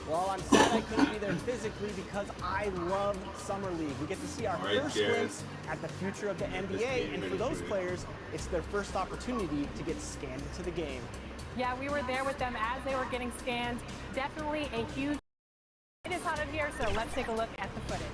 Well, I'm sad I couldn't be there physically because I love Summer League. We get to see our first glimpse at the future of the NBA, and for those players, it's their first opportunity to get scanned into the game. Yeah, we were there with them as they were getting scanned. Definitely a huge... It is hot in here, so let's take a look at the footage.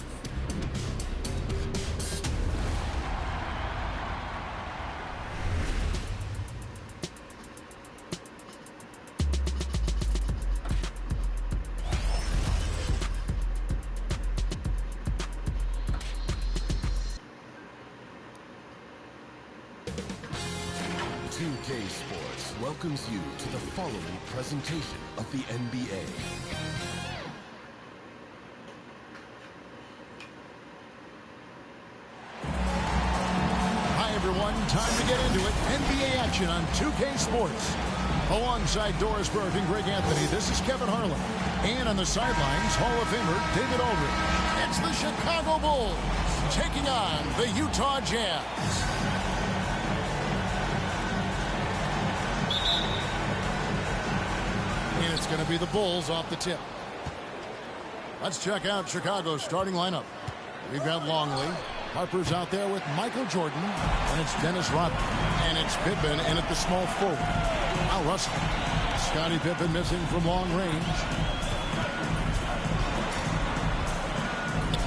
Sports welcomes you to the following presentation of the NBA. Hi everyone, time to get into it. NBA action on 2K Sports. Alongside Doris Burke and Greg Anthony, this is Kevin Harlan. And on the sidelines, Hall of Famer David Aldridge. It's the Chicago Bulls taking on the Utah Jazz. And it's going to be the Bulls off the tip. Let's check out Chicago's starting lineup. We've got Longley. Harper's out there with Michael Jordan. And it's Dennis Rodman. And it's Pippen in at the small forward. Al Russell. Scottie Pippen missing from long range.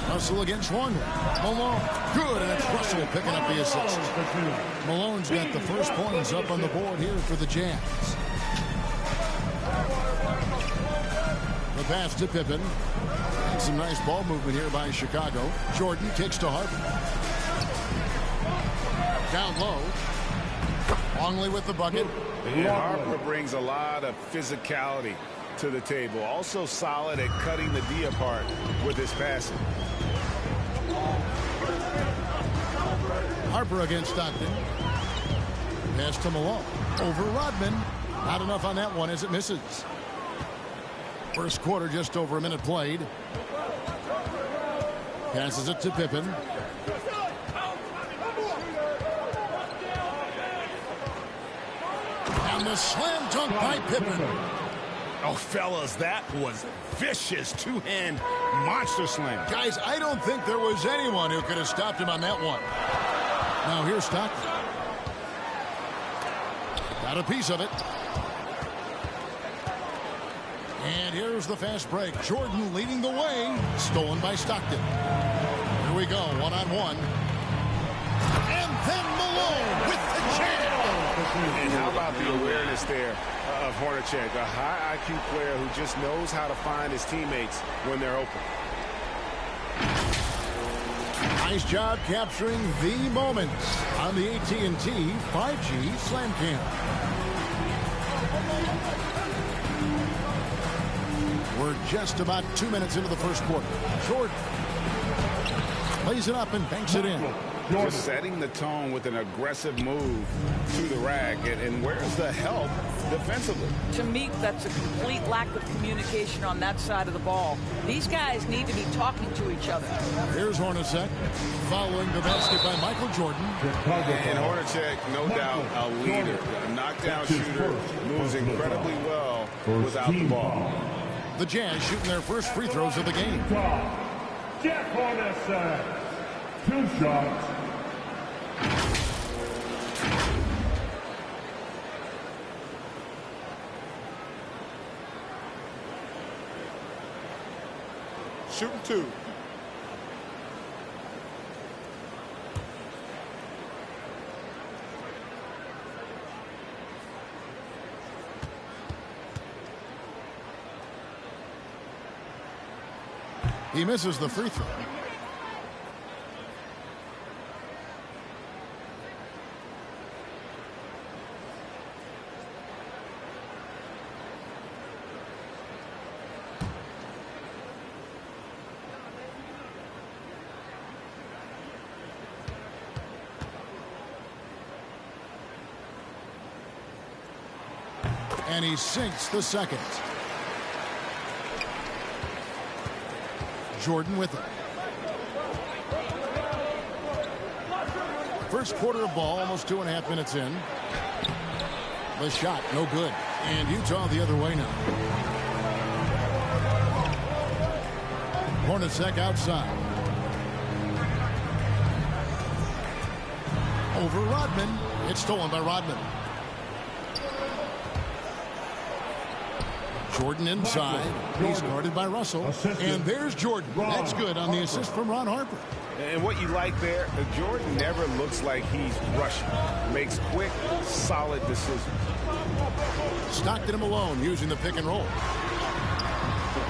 Russell against Longley. Malone. Good, and it's Russell picking up the assist. Malone's got the first points up on the board here for the Jazz. The pass to Pippen. And some nice ball movement here by Chicago. Jordan kicks to Harper. Down low. Longley with the bucket. Yeah, Harper brings a lot of physicality to the table. Also solid at cutting the D apart with his passing. Harper against Stockton. Pass to Malone. Over Rodman. Not enough on that one as it misses. First quarter, just over a minute played. Passes it to Pippen. And the slam dunk by Pippen. Oh, fellas, that was vicious two-hand monster slam. Guys, I don't think there was anyone who could have stopped him on that one. Now here's Stockton. Got a piece of it. And here's the fast break. Jordan leading the way. Stolen by Stockton. Here we go, one-on-one. And then Malone with the jam. And how about the awareness there of Hornacek, a high IQ player who just knows how to find his teammates when they're open. Nice job capturing the moments on the AT&T 5G Slam Cam. We're just about 2 minutes into the first quarter. Jordan lays it up and banks it in. Just setting the tone with an aggressive move to the rack. And where's the help defensively? To me, that's a complete lack of communication on that side of the ball. These guys need to be talking to each other. Here's Hornacek following the basket by Michael Jordan. And Hornacek, no doubt, a leader. A knockdown shooter, moves incredibly well without the ball. The Jazz shooting their first free throws of the game. Jeff Hornacek, 2 shots. Shooting 2. He misses the free throw. And he sinks the second. Jordan with it. First quarter of ball, almost 2.5 minutes in. The shot, no good. And Utah the other way now. Hornacek outside. Over Rodman. It's stolen by Rodman. Jordan inside. He's guarded by Russell. And there's Jordan. That's good on the assist from Ron Harper. And what you like there, Jordan never looks like he's rushing. Makes quick, solid decisions. Stockton and Malone using the pick and roll.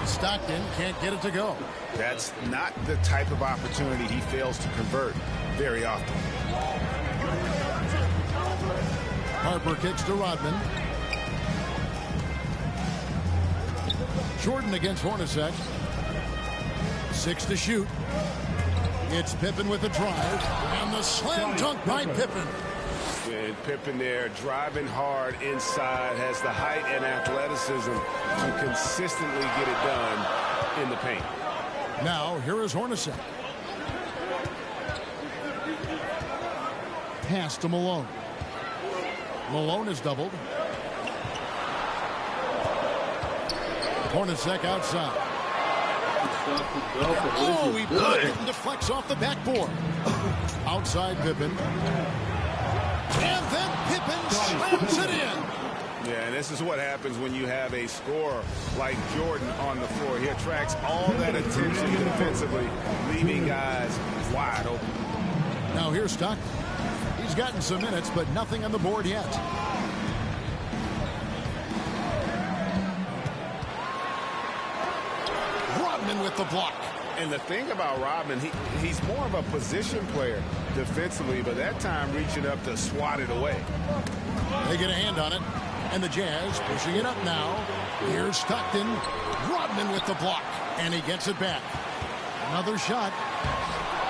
Stockton can't get it to go. That's not the type of opportunity he fails to convert very often. Harper kicks to Rodman. Jordan against Hornacek. 6 to shoot. It's Pippen with the drive. And the slam dunk by Pippen. And Pippen there driving hard inside. Has the height and athleticism to consistently get it done in the paint. Now, here is Hornacek. Pass to Malone. Malone is doubled. Hornacek outside. Oh, he blocked it and deflects off the backboard. Outside Pippen. And then Pippen slams it in. Yeah, and this is what happens when you have a scorer like Jordan on the floor. He attracts all that attention defensively, leaving guys wide open. Now here's Stockton. He's gotten some minutes, but nothing on the board yet. Rodman with the block. And the thing about Rodman, he's more of a position player defensively, but that time reaching up to swat it away. They get a hand on it, and the Jazz pushing it up now. Here's Stockton. Rodman with the block, and he gets it back. Another shot.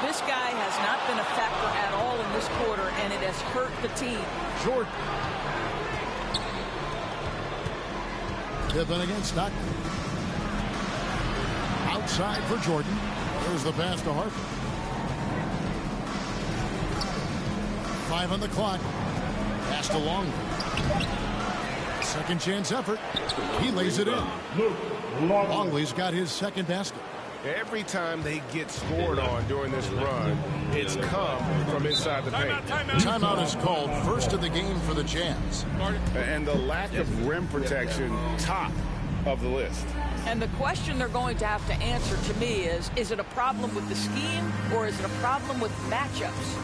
This guy has not been a factor at all in this quarter, and it has hurt the team. Jordan. Pippen against Stockton. Outside for Jordan. There's the pass to Harper. 5 on the clock. Pass to Longley. Second chance effort. He lays it in. Longley's got his second basket. Every time they get scored on during this run, it's come from inside the paint. Timeout is called, first of the game for the Jazz. And the lack of rim protection, top of the list. And the question they're going to have to answer to me is it a problem with the scheme or is it a problem with matchups?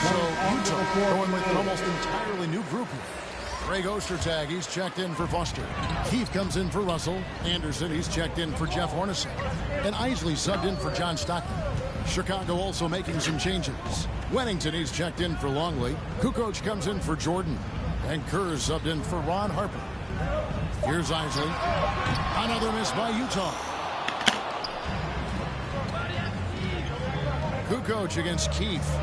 So Utah going with an almost entirely new group here. Greg Ostertag, he's checked in for Foster. Keith comes in for Russell. Anderson, he's checked in for Jeff Hornacek. And Isley subbed in for John Stockton. Chicago also making some changes. Wennington, he's checked in for Longley. Kukoc comes in for Jordan. And Kerr subbed in for Ron Harper. Here's Isley. Another miss by Utah. Kukoc against Keith.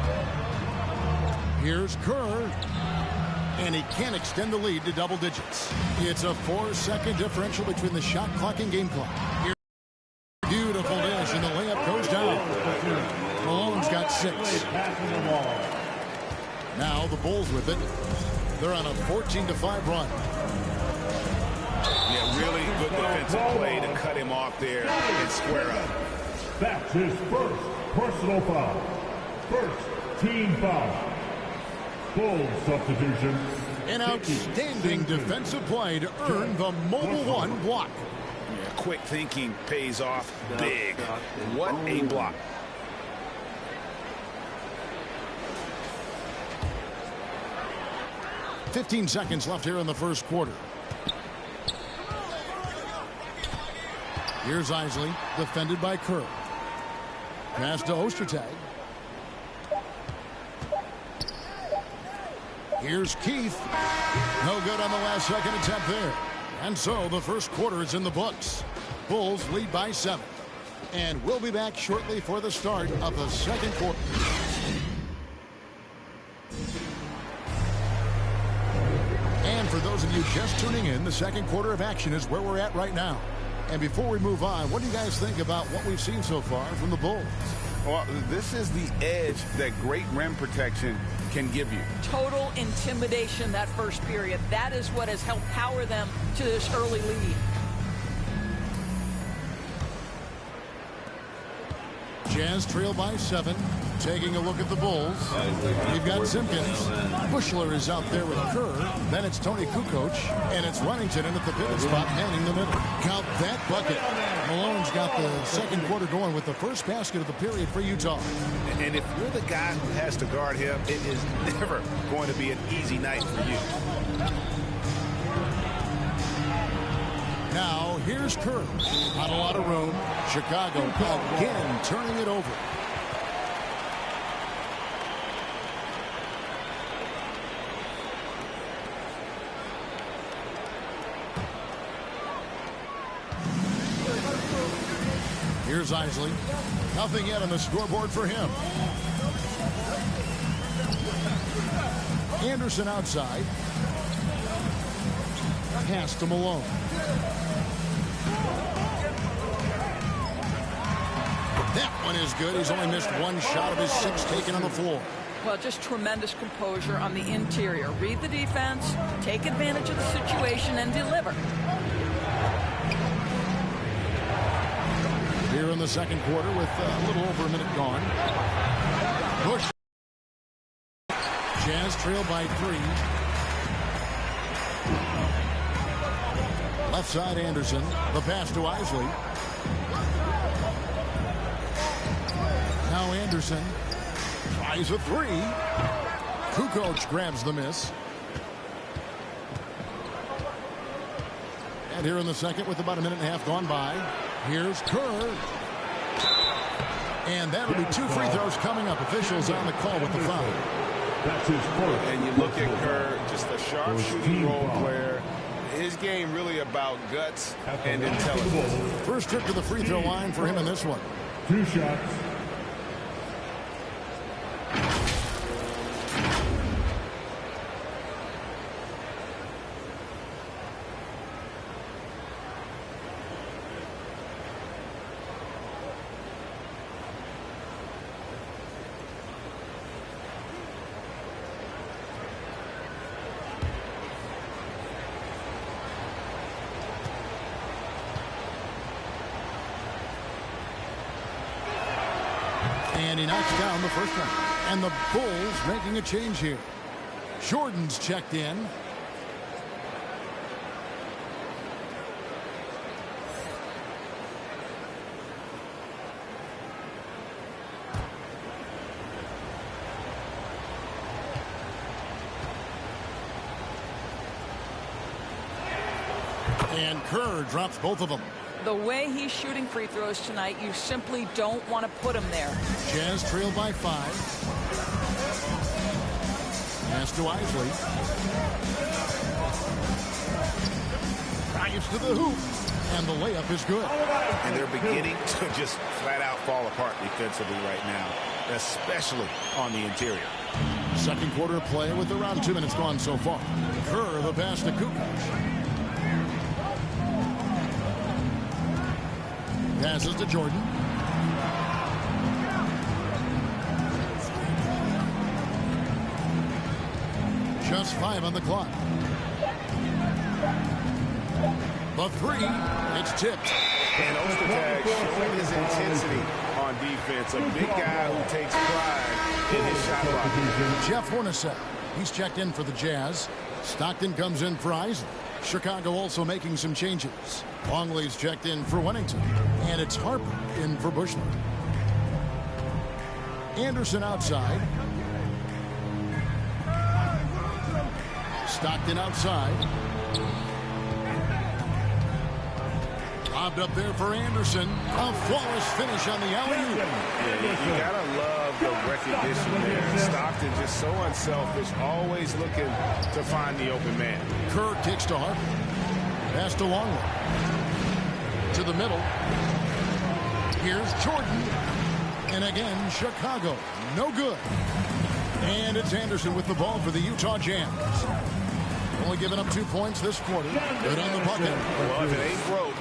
Here's Kerr. And he can't extend the lead to double digits. It's a 4-second differential between the shot clock and game clock. Here's beautiful dish, and the layup goes down. Malone's got 6. Now the Bulls with it. They're on a 14-5 run. Yeah, really good defensive play to cut him off there and square up. That's his first personal foul. First team foul. Full substitution. An outstanding defensive play to earn the Mobile One block. Yeah, quick thinking pays off big. What a block. "15 seconds left here in the first quarter. Here's Isley, defended by Kerr. Pass to Ostertag. Here's Keith. No good on the last second attempt there. And so the first quarter is in the books. Bulls lead by 7. And we'll be back shortly for the start of the second quarter. And for those of you just tuning in, the second quarter of action is where we're at right now. And before we move on, what do you guys think about what we've seen so far from the Bulls? Well, this is the edge that great rim protection can give you. Total intimidation that first period. That is what has helped power them to this early lead. Jazz trail by 7. Taking a look at the Bulls. We've got Simpkins. Bushler is out there with Kerr. Then it's Tony Kukoc. And it's Runnington in at the pivot spot, manning the middle. Count that bucket. Malone's got the second quarter going with the first basket of the period for Utah. And if you're the guy who has to guard him, it is never going to be an easy night for you. Now, here's Kerr. Not a lot of room. Chicago again turning it over. Here's Isley. Nothing yet on the scoreboard for him. Anderson outside. Pass to Malone. That one is good. He's only missed one shot of his 6 taken on the floor. Well, just tremendous composure on the interior. Read the defense, take advantage of the situation, and deliver. Here in the second quarter with a little over a minute gone. Bush. Jazz trail by 3. Left side Anderson. The pass to Isley. Now Anderson tries a 3. Kukoc grabs the miss. And here in the second with about a minute and a half gone by. Here's Kerr. And that'll be 2 free throws coming up. Officials on the call with the foul. That's his first. And you look at Kerr, just a sharp shooting role player. His game really about guts and intelligence. First trip to the free throw line for him in this one. 2 shots. And he knocks down the first one. And the Bulls making a change here. Jordan's checked in. And Kerr drops both of them. The way he's shooting free throws tonight, you simply don't want to put him there. Jazz trail by 5. Pass to Isley. Drives to the hoop. And the layup is good. And they're beginning to just flat out fall apart defensively right now, especially on the interior. Second quarter play with around 2 minutes gone so far. Kerr the pass to Kukoc. Passes to Jordan. Just 5 on the clock. The 3. It's tipped. And Ostertag showing his intensity on defense. A big guy who takes pride in his shot blocking. Jeff Hornacek. He's checked in for the Jazz. Stockton comes in for Eisen. Chicago also making some changes. Longley's checked in for Wennington. And it's Harper in for Bushler. Anderson outside. Stockton outside. Lobbed up there for Anderson. A flawless finish on the alley-oop. Yeah, you gotta love the recognition there. Stockton just so unselfish, always looking to find the open man. Kerr kicks to Harper. Pass to Longley. To the middle. Here's Jordan. And again, Chicago. No good. And it's Anderson with the ball for the Utah Jazz. Only giving up 2 points this quarter. Good on the bucket. Well, if it ain't broke,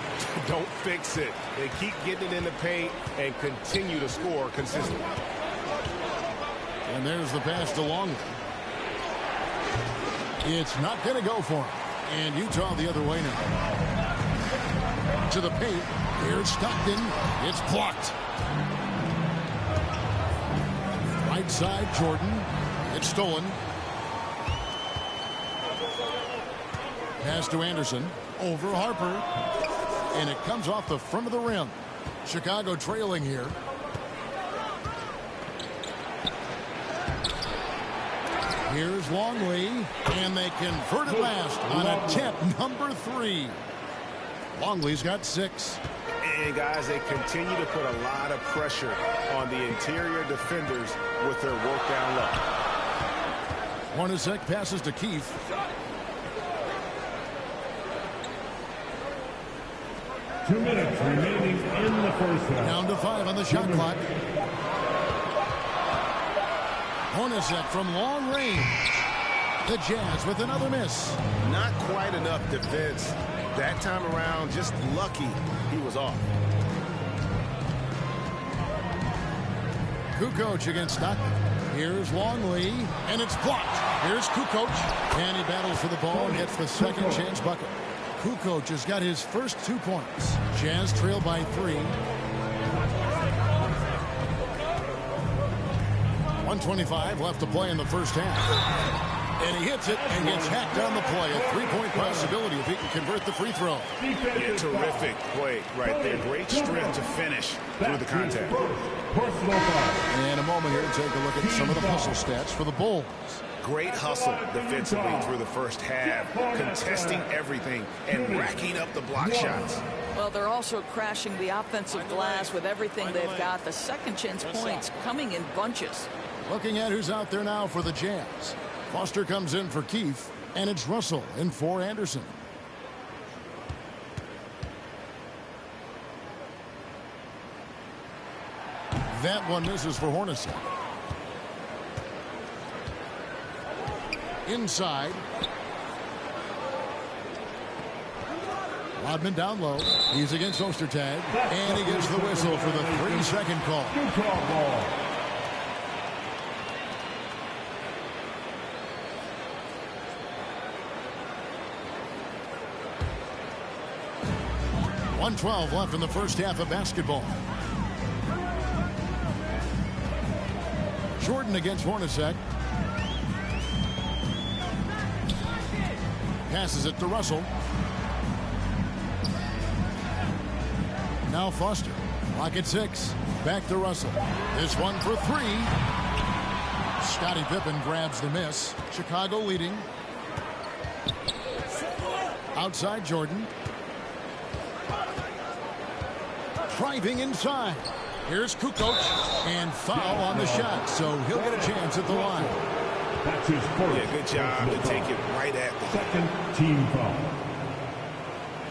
don't fix it. They keep getting it in the paint and continue to score consistently. And there's the pass to Longley. It's not going to go for him. And Utah the other way now. To the paint. Here's Stockton. It's blocked. Right side, Jordan. It's stolen. Pass to Anderson. Over Harper. And it comes off the front of the rim. Chicago trailing here. Here's Longley, and they convert it last on attempt number 3. Longley's got 6. And guys, they continue to put a lot of pressure on the interior defenders with their work down low. Hornacek passes to Keith. Two minutes remaining in the first half. Down to 5 on the shot clock. Hornacek from long range. The Jazz with another miss. Not quite enough defense. That time around, just lucky he was off. Kukoc against Stockton. Here's Longley, and it's blocked. Here's Kukoc, and he battles for the ball and gets the second chance bucket. Kukoc has got his first 2 points. Jazz trail by 3. 1:25 left to play in the first half. And he hits it and gets hacked on the play. A 3-point possibility if he can convert the free throw. Yeah, terrific play right there. Great strength to finish through the contact. And a moment here to take a look at some of the hustle stats for the Bulls. Great hustle defensively through the first half, contesting everything and racking up the block shots. Well, they're also crashing the offensive glass with everything they've got. The second chance points coming in bunches. Looking at who's out there now for the Jazz. Foster comes in for Keith, and it's Russell in for Anderson. That one misses for Hornacek. Inside. Rodman down low. He's against Ostertag. And he gets the whistle for the 3-second call. Good call. 1:12 left in the first half of basketball. Jordan against Hornacek. Passes it to Russell. Now Foster. Clock at 6. Back to Russell. This one for 3. Scottie Pippen grabs the miss. Chicago leading. Outside Jordan. Driving inside. Here's Kukoc. And foul on the shot. So he'll get a chance at the line. That's his first. Yeah, good job to take it right at the second team foul.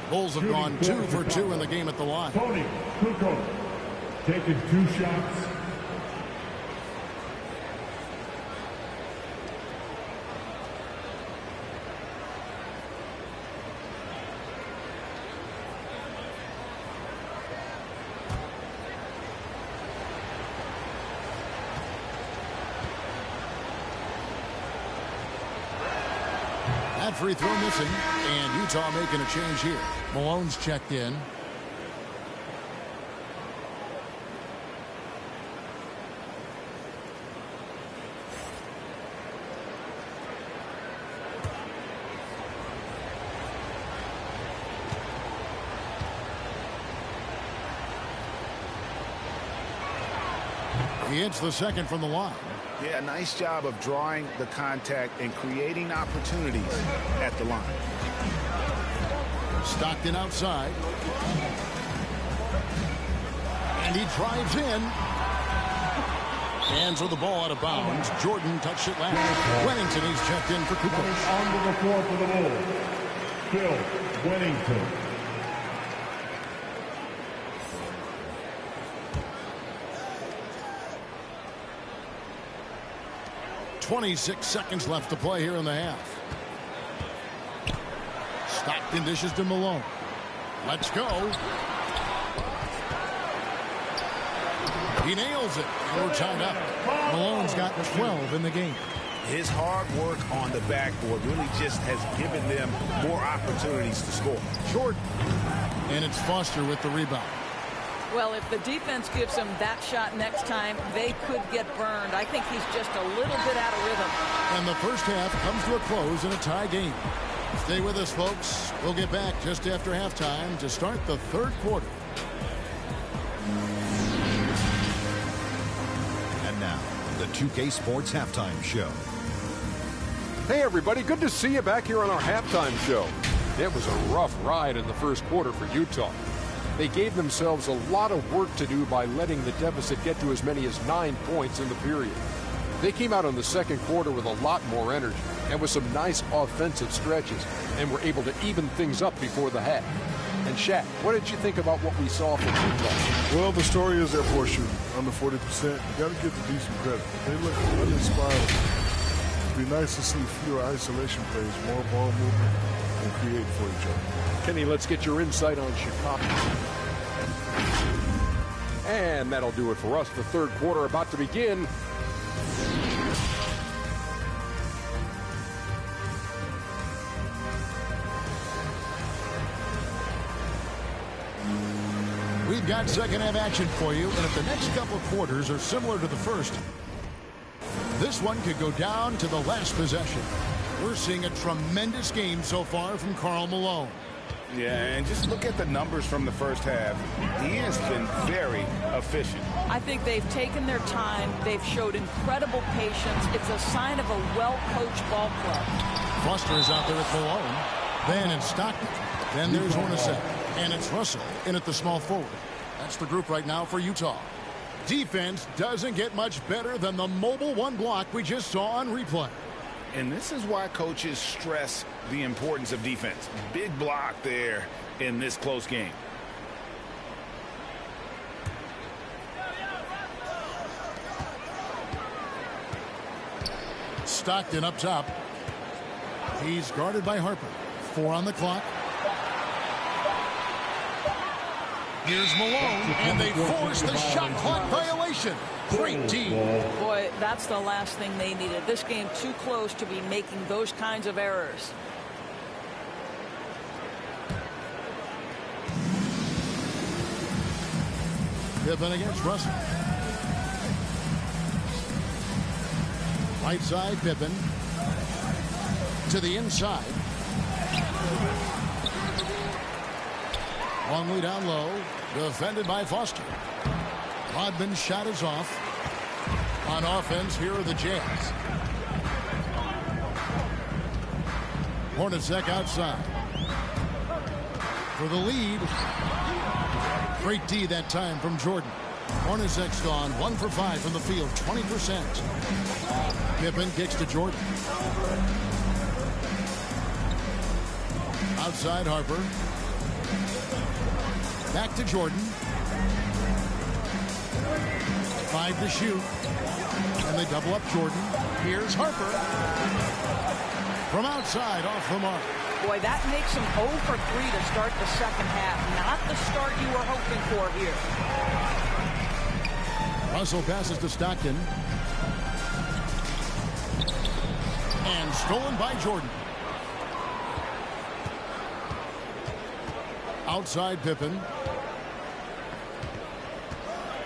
Bulls have gone 2 for 2 in the game at the line. Tony Kukoc taking 2 shots. That free throw missing, and Utah making a change here. Malone's checked in. He hits the second from the line. Yeah, nice job of drawing the contact and creating opportunities at the line. Stockton outside. And he drives in. Hands with the ball out of bounds. Jordan touched it last. Wennington, he's checked in for Kukoc. Onto the floor for the Bulls. Phil Wennington. 26 seconds left to play here in the half. Stockton dishes to Malone. Let's go. He nails it. And we're tied up. Malone's got 12 in the game. His hard work on the backboard really just has given them more opportunities to score. Jordan. And it's Foster with the rebound. Well, if the defense gives him that shot next time, they could get burned. I think he's just a little bit out of rhythm. And the first half comes to a close in a tie game. Stay with us, folks. We'll get back just after halftime to start the third quarter. And now, the 2K Sports Halftime Show. Hey, everybody. Good to see you back here on our halftime show. It was a rough ride in the first quarter for Utah. They gave themselves a lot of work to do by letting the deficit get to as many as 9 points in the period. They came out in the second quarter with a lot more energy and with some nice offensive stretches and were able to even things up before the half. And Shaq, what did you think about what we saw from Utah? Well, the story is their poor shooting, under 40%. You got to give the decent credit. They look uninspired. It'd be nice to see fewer isolation plays, more ball movement, and create for each other. Kenny, let's get your insight on Chicago. And that'll do it for us. The third quarter about to begin. We've got second half action for you, and if the next couple of quarters are similar to the first, this one could go down to the last possession. We're seeing a tremendous game so far from Karl Malone. Yeah, and just look at the numbers from the first half. He has been very efficient. I think they've taken their time. They've showed incredible patience. It's a sign of a well-coached ball club. Foster is out there with Malone. Then it's Stockton. Then there's Hornacek. And it's Russell in at the small forward. That's the group right now for Utah. Defense doesn't get much better than the mobile one block we just saw on replay. And this is why coaches stress the importance of defense. Big block there in this close game. Stockton up top. He's guarded by Harper. 4 on the clock. Here's Malone, and they force the shot clock violation. Great D. Boy, that's the last thing they needed. This game too close to be making those kinds of errors. Pippen against Russell. Right side, Pippen. To the inside. Longley down low. Defended by Foster. Rodman's shot is off. On offense, here are the Jazz. Hornacek outside. For the lead. Great D that time from Jordan. Hornacek's gone 1 for 5 from the field, 20%. Pippen kicks to Jordan. Outside Harper. Back to Jordan. 5 to shoot. And they double up Jordan. Here's Harper. From outside, off the mark. Boy, that makes him 0 for 3 to start the second half. Not the start you were hoping for here. Russell passes to Stockton. And stolen by Jordan. Outside Pippen.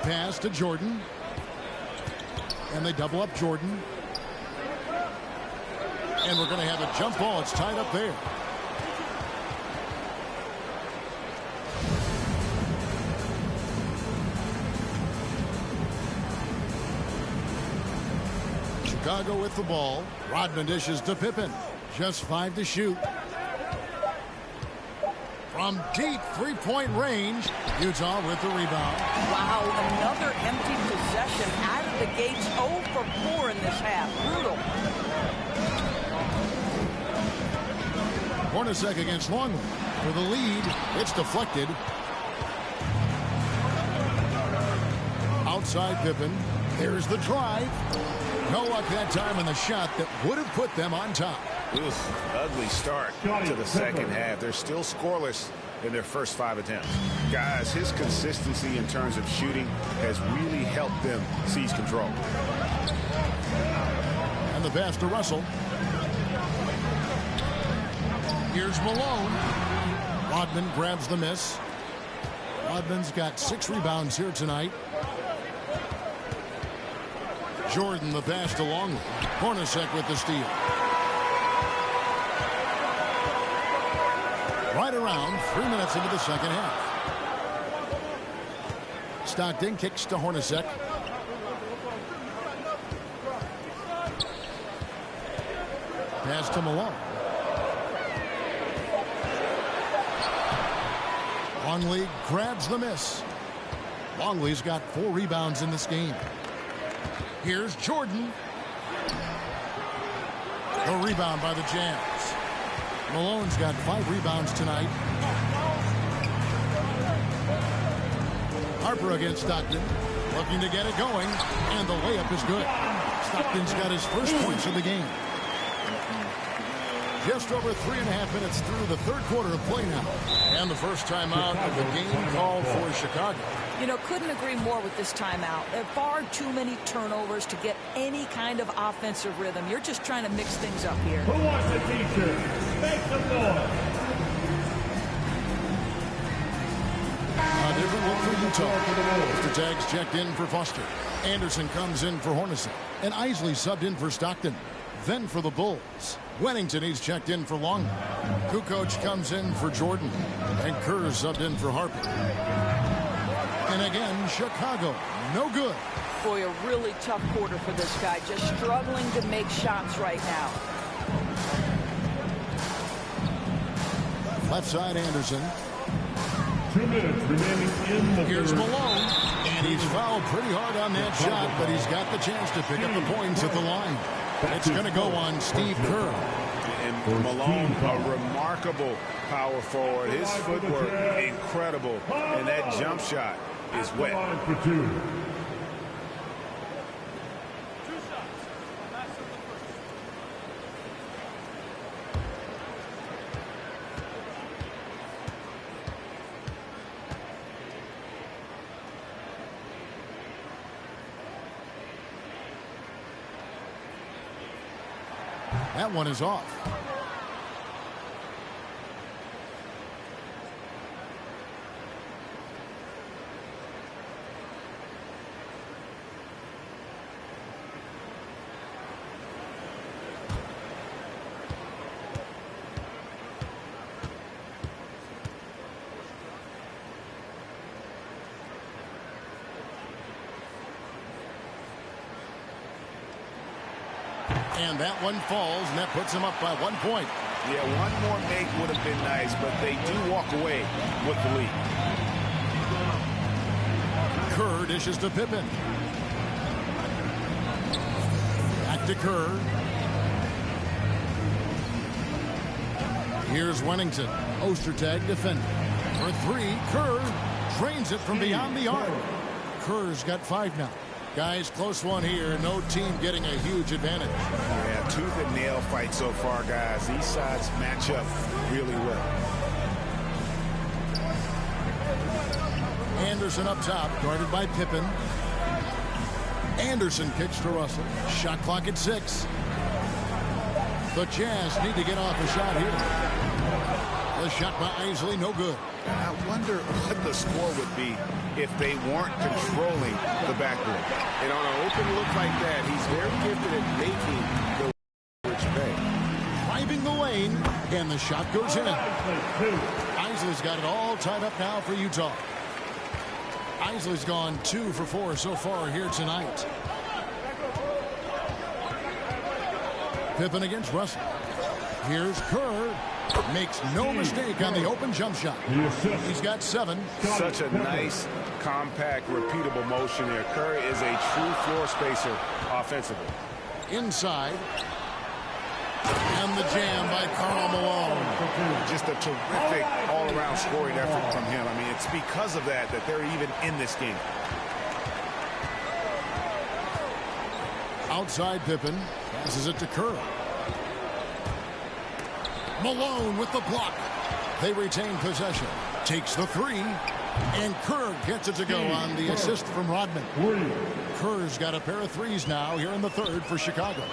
Pass to Jordan. And they double up Jordan. And we're going to have a jump ball. It's tied up there. Chicago with the ball. Rodman dishes to Pippen. Just 5 to shoot. From deep three-point range, Utah with the rebound. Wow, another empty possession out of the gates. 0 for 4 in this half. Brutal. Hornacek against Longley. For the lead, it's deflected. Outside Pippen. There's the drive. No luck that time in the shot that would have put them on top. Ugly start to the second half. They're still scoreless in their first 5 attempts. Guys, his consistency in terms of shooting has really helped them seize control. And the pass to Russell. Here's Malone. Rodman grabs the miss. Rodman's got 6 rebounds here tonight. Jordan the pass to Longley. Hornacek with the steal. Right around 3 minutes into the second half. Stockton kicks to Hornacek. Pass to Malone. Longley grabs the miss. Longley's got 4 rebounds in this game. Here's Jordan. The rebound by the Jazz. Malone's got 5 rebounds tonight. Harper against Stockton. Looking to get it going. And the layup is good. Stockton's got his first points of the game. Just over 3.5 minutes through the third quarter of play now. And the first timeout of the game called for Chicago. You know, couldn't agree more with this timeout. There are far too many turnovers to get any kind of offensive rhythm. You're just trying to mix things up here. Who wants a t-shirt? Make some noise. A different look for Utah. Mr. Tags checked in for Foster. Anderson comes in for Hornacek. And Isley subbed in for Stockton. Then for the Bulls, Wennington, he's checked in for Longley. Kukoc comes in for Jordan. And Kerr subbed in for Harper. And again, Chicago, no good. Boy, a really tough quarter for this guy. Just struggling to make shots right now. Left side, Anderson. 2 minutes remaining in the Here's third. Malone. And he's fouled pretty hard on that shot, but he's got the chance to pick up the points at the line. It's going to go on Steve Kerr. And Malone, a remarkable power forward. His footwork, incredible. And that jump shot is wet. For 2. That one is off. And that one falls, and that puts him up by 1 point. Yeah, one more make would have been nice, but they do walk away with the lead. Kerr dishes to Pippen. Back to Kerr. Here's Wennington. Ostertag defending. For 3, Kerr drains it from beyond the arc. Kerr's got 5 now. Guys, close one here. No team getting a huge advantage. Yeah, tooth and nail fight so far, guys. These sides match up really well. Anderson up top, guarded by Pippen. Anderson kicks to Russell. Shot clock at 6. The Jazz need to get off a shot here. The shot by Isley, no good. I wonder what the score would be if they weren't controlling the backboard. And on an open look like that, he's very gifted at making the rich pay. Driving the lane, and the shot goes in. Isley's got it all tied up now for Utah. Isley's gone 2 for 4 so far here tonight. Pippen against Russell. Here's Kerr. Makes no mistake on the open jump shot. He's got 7. Such a nice, compact, repeatable motion there. Kerr is a true floor spacer offensively. Inside. And the jam by Karl Malone. Just a terrific all-around scoring effort from him. I mean, it's because of that they're even in this game. Outside Pippen. Passes it to Kerr. Malone with the block. They retain possession. Takes the 3. And Kerr gets it to go on the assist from Rodman. Kerr's got a pair of 3s now here in the third for Chicago.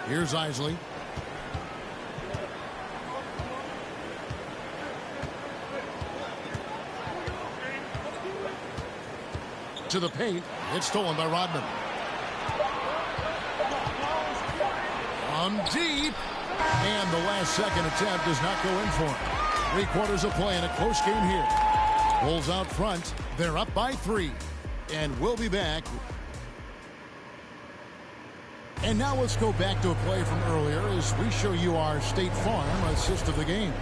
Here's Isley. To the paint. It's stolen by Rodman. Deep. And the last second attempt does not go in for him. 3/4 of play in a close game here. Bulls out front. They're up by 3. And we'll be back. And now let's go back to a play from earlier as we show you our State Farm assist of the game.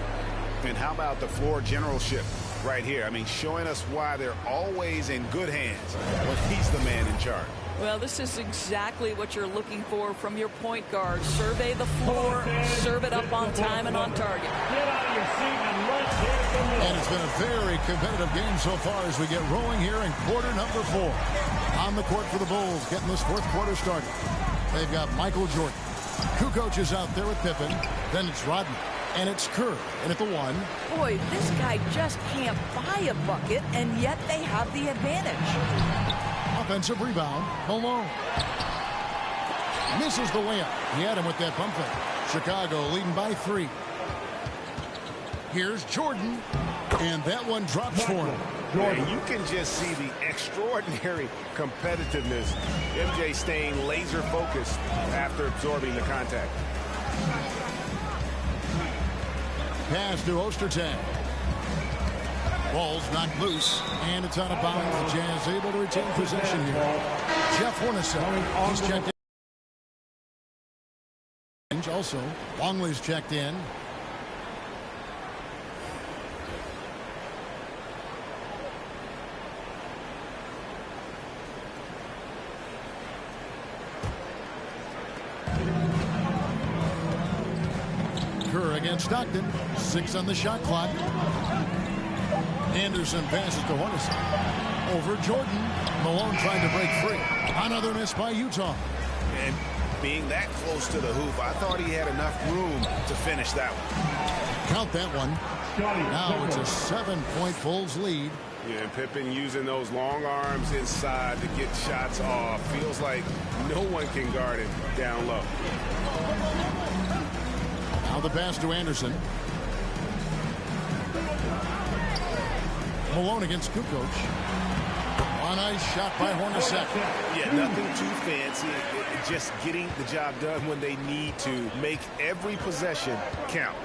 And how about the floor generalship right here? I mean, showing us why they're always in good hands when he's the man in charge. Well, this is exactly what you're looking for from your point guard. Survey the floor, serve it up on time and on target. Get out of your seat and let's hear from the And it's been a very competitive game so far as we get rolling here in quarter number 4. On the court for the Bulls, getting this 4th quarter started. They've got Michael Jordan. Kukoc is out there with Pippen. Then it's Rodman. And it's Kerr. And at the 1. Boy, this guy just can't buy a bucket, and yet they have the advantage. Offensive rebound. Malone. Misses the layup. He had him with that pump fake. Chicago leading by 3. Here's Jordan. And that one drops for him. And you can just see the extraordinary competitiveness. MJ staying laser focused after absorbing the contact. Pass to Ostertag. Ball's knocked loose, and it's out of bounds. The Jazz able to retain possession here. Jeff Hornacek, he's checked in. Also, Longley's checked in. Kerr against Stockton. 6 on the shot clock. Anderson passes to Hornacek. Over Jordan. Malone trying to break free. Another miss by Utah. And being that close to the hoop, I thought he had enough room to finish that one. Count that one. Now it's a 7-point Bulls lead. Yeah, and Pippen using those long arms inside to get shots off. Feels like no one can guard him down low. Now the pass to Anderson. Malone against Kukoc. A nice shot by Hornacek. Yeah, nothing too fancy. Just getting the job done when they need to. Make every possession count.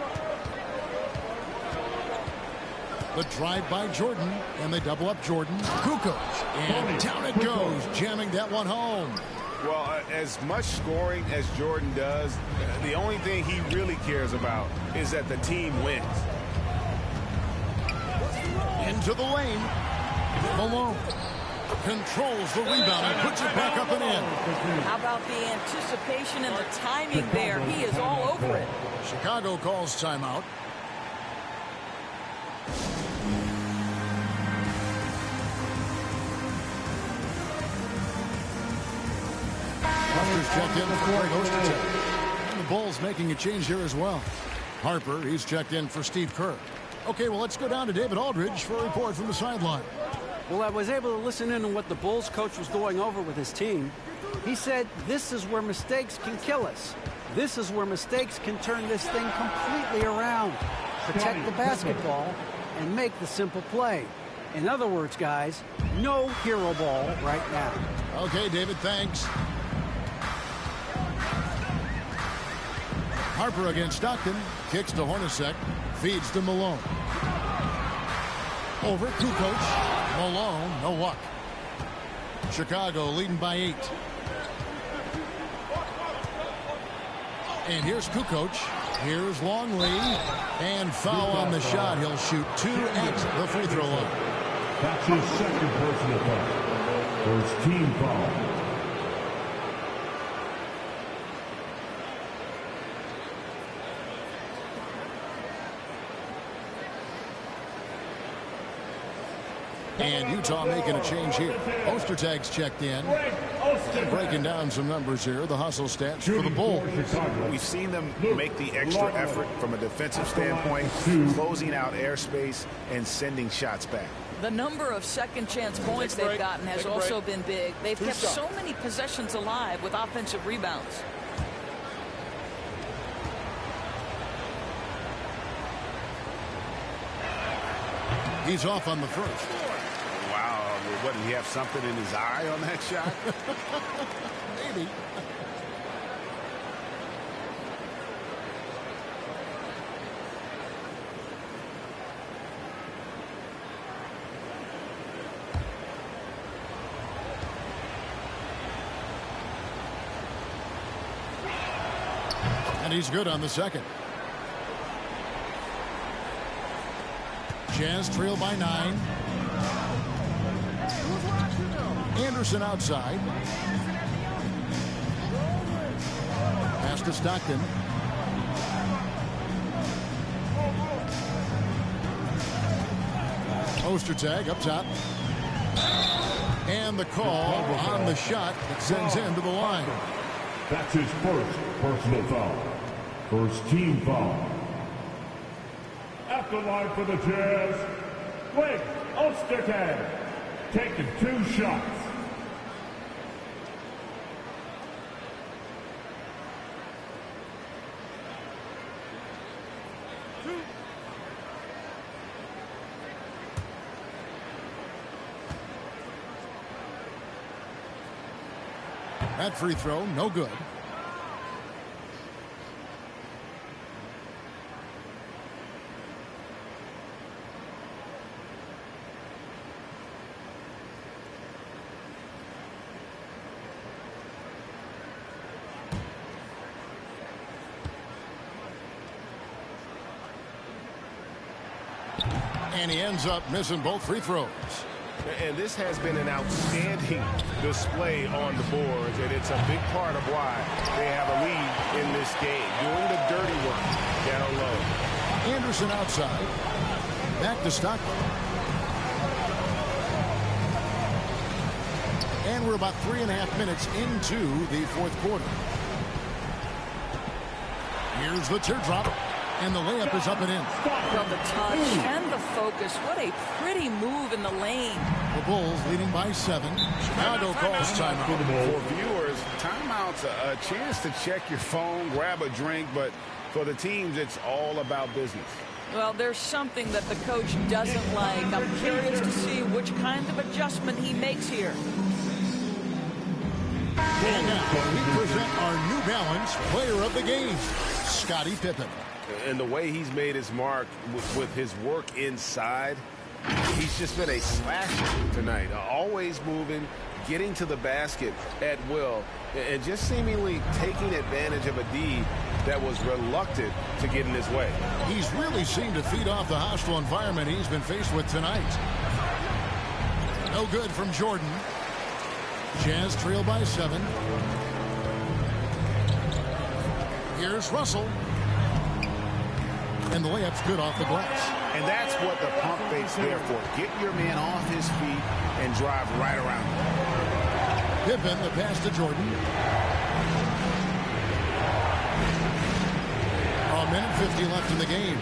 The drive by Jordan, and they double up Jordan. Kukoc, and down it goes, jamming that one home. Well, as much scoring as Jordan does, the only thing he really cares about is that the team wins. Into the lane. Malone controls the rebound and puts it back up and in. How about the anticipation and the timing there? He is all over it. Chicago calls timeout. Harper's checked in for Greg Ostertag. And the Bulls making a change here as well. Harper, he's checked in for Steve Kerr. Okay, well, let's go down to David Aldridge for a report from the sideline. Well, I was able to listen in on what the Bulls coach was going over with his team. He said, this is where mistakes can kill us. This is where mistakes can turn this thing completely around. Protect the basketball and make the simple play. In other words, guys, no hero ball right now. Okay, David, thanks. Harper against Stockton. Kicks to Hornacek. Feeds to Malone. Over Kukoc. Malone, no luck. Chicago leading by 8. And here's Kukoc. Here's Longley. And foul on the shot. He'll shoot 2 at the free throw line. That's his second personal foul. First team foul. And Utah making a change here. Ostertag's checked in. And breaking down some numbers here. The hustle stats for the Bulls. We've seen them make the extra effort from a defensive standpoint, closing out airspace and sending shots back. The number of second chance points they've gotten has also been big. They've kept so many possessions alive with offensive rebounds. He's off on the first. Wow, What, did he have something in his eye on that shot? Maybe. And he's good on the second. Jazz trail by 9. Anderson outside. Pass to Stockton. Ostertag up top. And the call on the shot that sends him to the line. That's his first personal foul. First team foul. At the line for the Jazz, Greg Ostertag, taking 2 shots. That free throw, no good. And he ends up missing both free throws. And this has been an outstanding display on the boards, and it's a big part of why they have a lead in this game, doing the dirty work down low. Anderson outside. Back to Stockton. And we're about 3.5 minutes into the fourth quarter. Here's the teardrop. And the layup is up and in. From the touch and the focus. What a pretty move in the lane. The Bulls leading by 7. Chicago calls timeout. For viewers, timeout's a chance to check your phone, grab a drink, but for the teams, it's all about business. Well, there's something that the coach doesn't like. I'm curious to see which kind of adjustment he makes here. And now we present our New Balance player of the game, Scottie Pippen. And the way he's made his mark with his work inside, he's just been a slasher tonight. Always moving, getting to the basket at will, and just seemingly taking advantage of a D that was reluctant to get in his way. He's really seemed to feed off the hostile environment he's been faced with tonight. No good from Jordan. Jazz trail by 7. Here's Russell. And the layup's good off the glass. And that's what the pump fake's there for. Get your man off his feet and drive right around him. Pippen, the pass to Jordan. A minute 50 left in the game.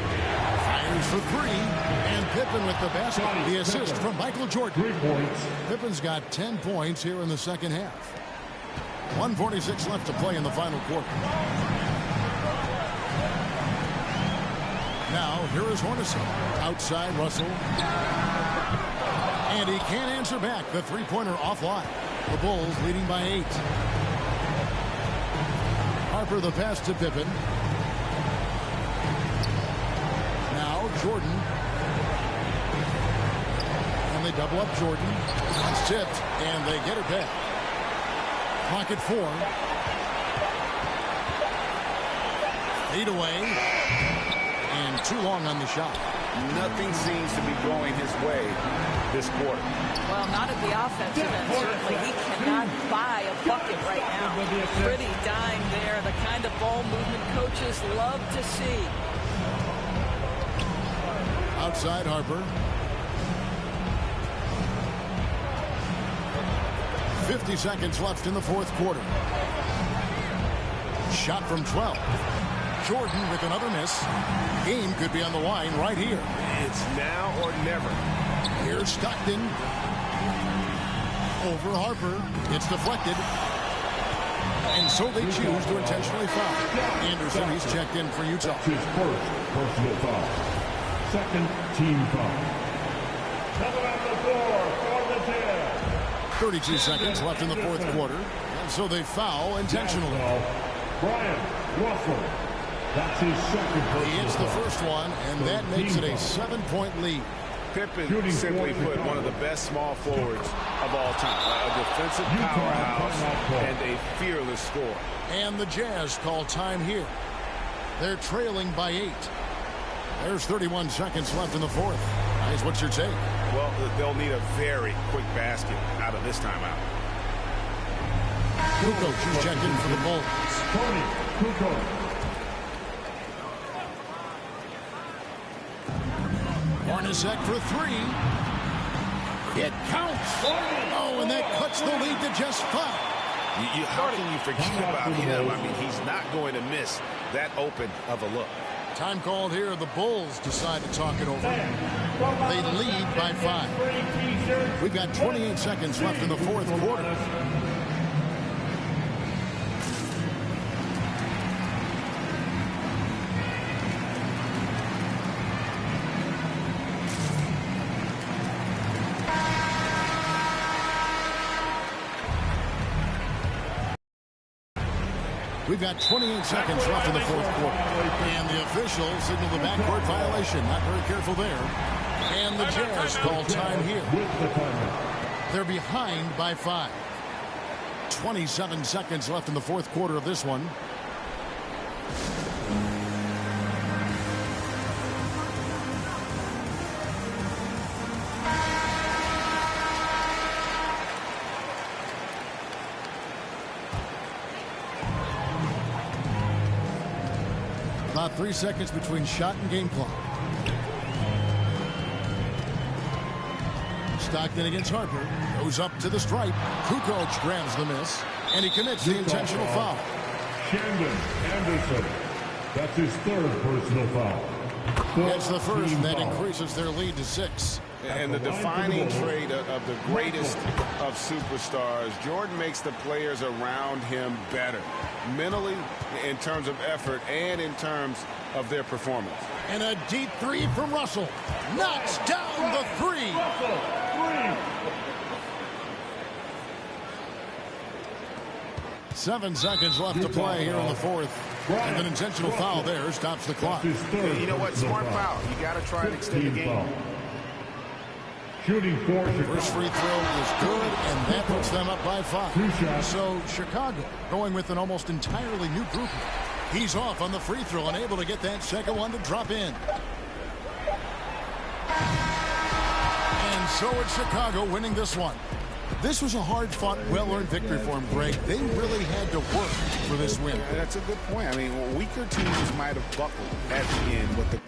Fires for 3. And Pippen with the basket. The assist from Michael Jordan. 3 points. Pippen's got 10 points here in the second half. 1:46 left to play in the final quarter. Now, here is Hornacek. Outside, Russell. And he can't answer back. The three-pointer offline. The Bulls leading by 8. Harper the pass to Pippen. Now, Jordan. And they double up Jordan. It's tipped, and they get it back. Clock at 4. Lead away. And too long on the shot. Nothing seems to be going his way this quarter. Well, not at the offensive end, certainly. He cannot buy a bucket right now. Pretty dime there, the kind of ball movement coaches love to see. Outside Harper. 50 seconds left in the fourth quarter. Shot from 12. Jordan with another miss. Game could be on the line right here. It's now or never. Here's Stockton. Over Harper. It's deflected. And so they choose to intentionally foul. Anderson, he's checked in for Utah. That's his first personal foul. Second team foul. Coming on the floor for the Jazz, 32 seconds left in the fourth quarter. And so they foul intentionally. Brian Russell. That's his second personal He hits the foul. first one, and that makes it a 7-point lead. Pippen simply put one of the best small forwards of all time. A defensive powerhouse and a fearless scorer. And the Jazz call time here. They're trailing by 8. There's 31 seconds left in the fourth. Guys, what's your take? Well, they'll need a very quick basket out of this timeout. Kukoc is checked in for the Bulls. Tony Kukoc. Hornacek for 3. It counts. Oh, and that cuts the lead to just 5. How can you forget about him? I mean, he's not going to miss that open of a look. Time called here. The Bulls decide to talk it over. They lead by 5. We've got 28 seconds left in the fourth quarter. We've got 28 seconds left in the fourth quarter. And the officials signal the backcourt violation. Not very careful there. And the Jazz call time here. They're behind by 5. 27 seconds left in the fourth quarter of this one. About 3 seconds between shot and game clock. Stockton against Harper. Goes up to the stripe. Kukoc grabs the miss. And he commits the intentional foul. Shandon Anderson. That's his third personal foul. That's the first, and that increases their lead to 6. And the defining trait of the greatest of superstars, Jordan makes the players around him better. Mentally, in terms of effort, and in terms of their performance. And a deep 3 from Russell. Knocks down the 3. 7 seconds left to play here in the fourth. And an intentional foul there stops the clock. You know what? Smart foul. You got to try and extend the game. Shooting for Chicago. First free throw is good, and that puts them up by 5. So Chicago going with an almost entirely new group. He's off on the free throw and able to get that second one to drop in. And so it's Chicago winning this one. This was a hard-fought, well-earned victory for him, Greg. They really had to work for this win. That's a good point. I mean, weaker teams might have buckled at the end, but the